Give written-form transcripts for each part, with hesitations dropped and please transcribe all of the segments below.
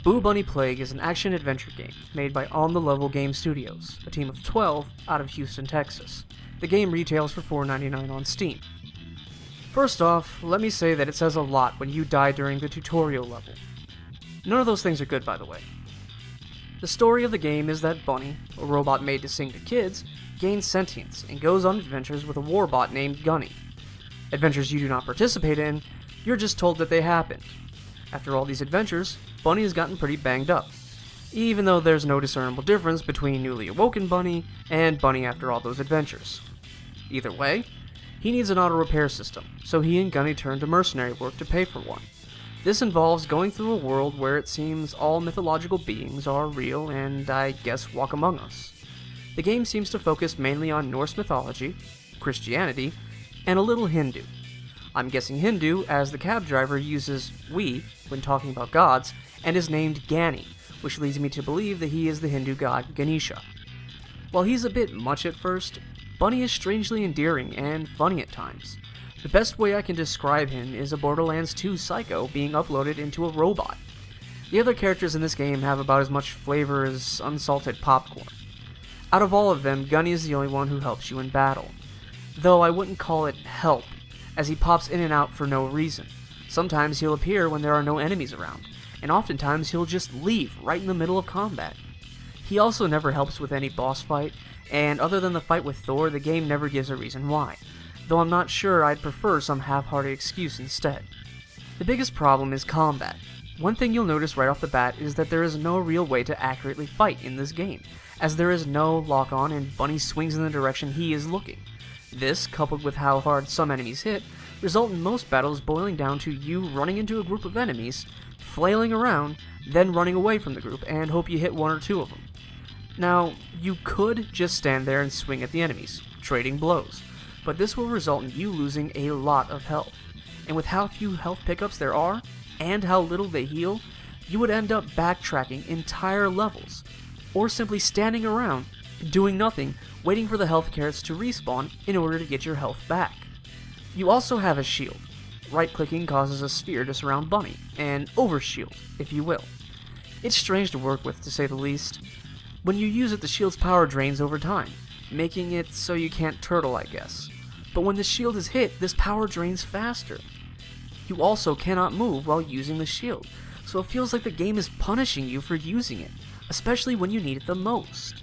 Boo Bunny Plague is an action-adventure game made by On the Level Game Studios, a team of 12 out of Houston, Texas. The game retails for $4.99 on Steam. First off, let me say that it says a lot when you die during the tutorial level. None of those things are good, by the way. The story of the game is that Bunny, a robot made to sing to kids, gains sentience and goes on adventures with a warbot named Gunny. Adventures you do not participate in, you're just told that they happened. After all these adventures, Bunny has gotten pretty banged up, even though there's no discernible difference between newly awoken Bunny and Bunny after all those adventures. Either way, he needs an auto repair system, so he and Gunny turn to mercenary work to pay for one. This involves going through a world where it seems all mythological beings are real and, I guess, walk among us. The game seems to focus mainly on Norse mythology, Christianity, and a little Hindu. I'm guessing Hindu, as the cab driver uses "we" when talking about gods, and is named Gani, which leads me to believe that he is the Hindu god Ganesha. While he's a bit much at first, Bunny is strangely endearing and funny at times. The best way I can describe him is a Borderlands 2 psycho being uploaded into a robot. The other characters in this game have about as much flavor as unsalted popcorn. Out of all of them, Gunny is the only one who helps you in battle. Though I wouldn't call it help, as he pops in and out for no reason. Sometimes he'll appear when there are no enemies around, and oftentimes he'll just leave right in the middle of combat. He also never helps with any boss fight, and other than the fight with Thor, the game never gives a reason why, though I'm not sure I'd prefer some half-hearted excuse instead. The biggest problem is combat. One thing you'll notice right off the bat is that there is no real way to accurately fight in this game, as there is no lock-on and Bunny swings in the direction he is looking. This, coupled with how hard some enemies hit, result in most battles boiling down to you running into a group of enemies, flailing around, then running away from the group and hope you hit one or two of them. Now, you could just stand there and swing at the enemies, trading blows, but this will result in you losing a lot of health, and with how few health pickups there are, and how little they heal, you would end up backtracking entire levels, or simply standing around, doing nothing, waiting for the health carrots to respawn in order to get your health back. You also have a shield. Right-clicking causes a sphere to surround Bunny, an Overshield, if you will. It's strange to work with, to say the least. When you use it, the shield's power drains over time, making it so you can't turtle, I guess. But when the shield is hit, this power drains faster. You also cannot move while using the shield, so it feels like the game is punishing you for using it, especially when you need it the most.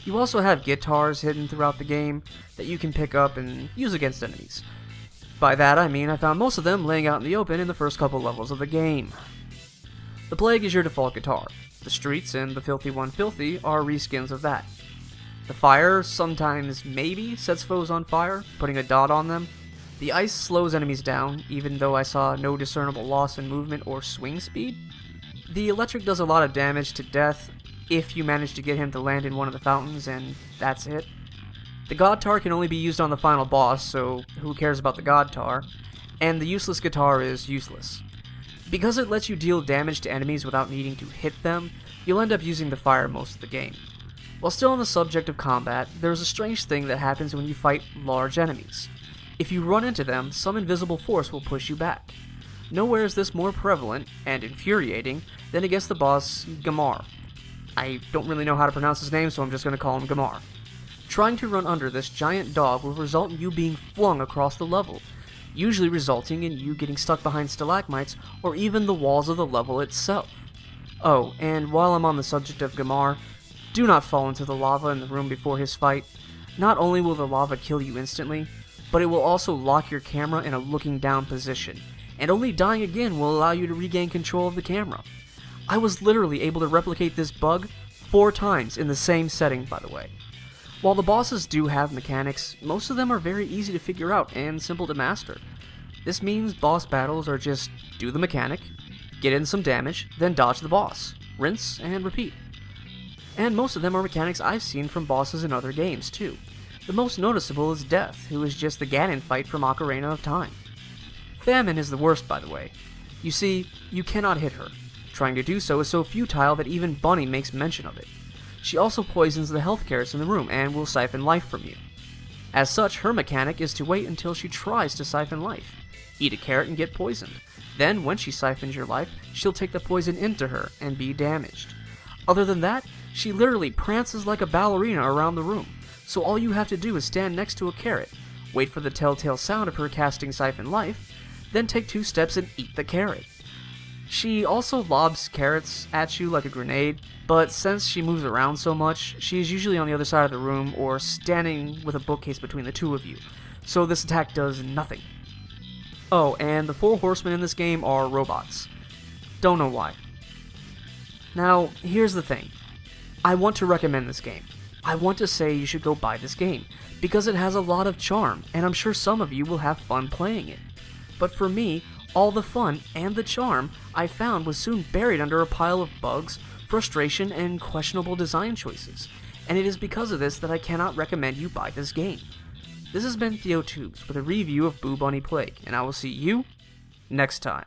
You also have guitars hidden throughout the game that you can pick up and use against enemies. By that I mean I found most of them laying out in the open in the first couple levels of the game. The Plague is your default guitar. The Streets and the Filthy One Filthy are reskins of that. The Fire sometimes maybe sets foes on fire, putting a dot on them. The Ice slows enemies down, even though I saw no discernible loss in movement or swing speed. The Electric does a lot of damage to death, if you manage to get him to land in one of the fountains, and that's it. The God Tar can only be used on the final boss, so who cares about the God Tar? And the Useless Guitar is useless. Because it lets you deal damage to enemies without needing to hit them, you'll end up using the Fire most of the game. While still on the subject of combat, there's a strange thing that happens when you fight large enemies. If you run into them, some invisible force will push you back. Nowhere is this more prevalent, and infuriating, than against the boss Gamar. I don't really know how to pronounce his name, so I'm just going to call him Gamar. Trying to run under this giant dog will result in you being flung across the level, usually resulting in you getting stuck behind stalagmites or even the walls of the level itself. Oh, and while I'm on the subject of Gamar, do not fall into the lava in the room before his fight. Not only will the lava kill you instantly, but it will also lock your camera in a looking down position, and only dying again will allow you to regain control of the camera. I was literally able to replicate this bug 4 times in the same setting, by the way. While the bosses do have mechanics, most of them are very easy to figure out and simple to master. This means boss battles are just do the mechanic, get in some damage, then dodge the boss, rinse, and repeat. And most of them are mechanics I've seen from bosses in other games, too. The most noticeable is Death, who is just the Ganon fight from Ocarina of Time. Famine is the worst, by the way. You see, you cannot hit her. Trying to do so is so futile that even Bunny makes mention of it. She also poisons the health carrots in the room and will siphon life from you. As such, her mechanic is to wait until she tries to siphon life. Eat a carrot and get poisoned. Then, when she siphons your life, she'll take the poison into her and be damaged. Other than that, she literally prances like a ballerina around the room, so all you have to do is stand next to a carrot, wait for the telltale sound of her casting siphon life, then take 2 steps and eat the carrot. She also lobs carrots at you like a grenade, but since she moves around so much, she is usually on the other side of the room or standing with a bookcase between the two of you, so this attack does nothing. Oh, and the 4 horsemen in this game are robots. Don't know why. Now, here's the thing. I want to recommend this game. I want to say you should go buy this game, because it has a lot of charm, and I'm sure some of you will have fun playing it. But for me, all the fun and the charm I found was soon buried under a pile of bugs, frustration, and questionable design choices, and it is because of this that I cannot recommend you buy this game. This has been Theo Tubes with a review of Boo Bunny Plague, and I will see you next time.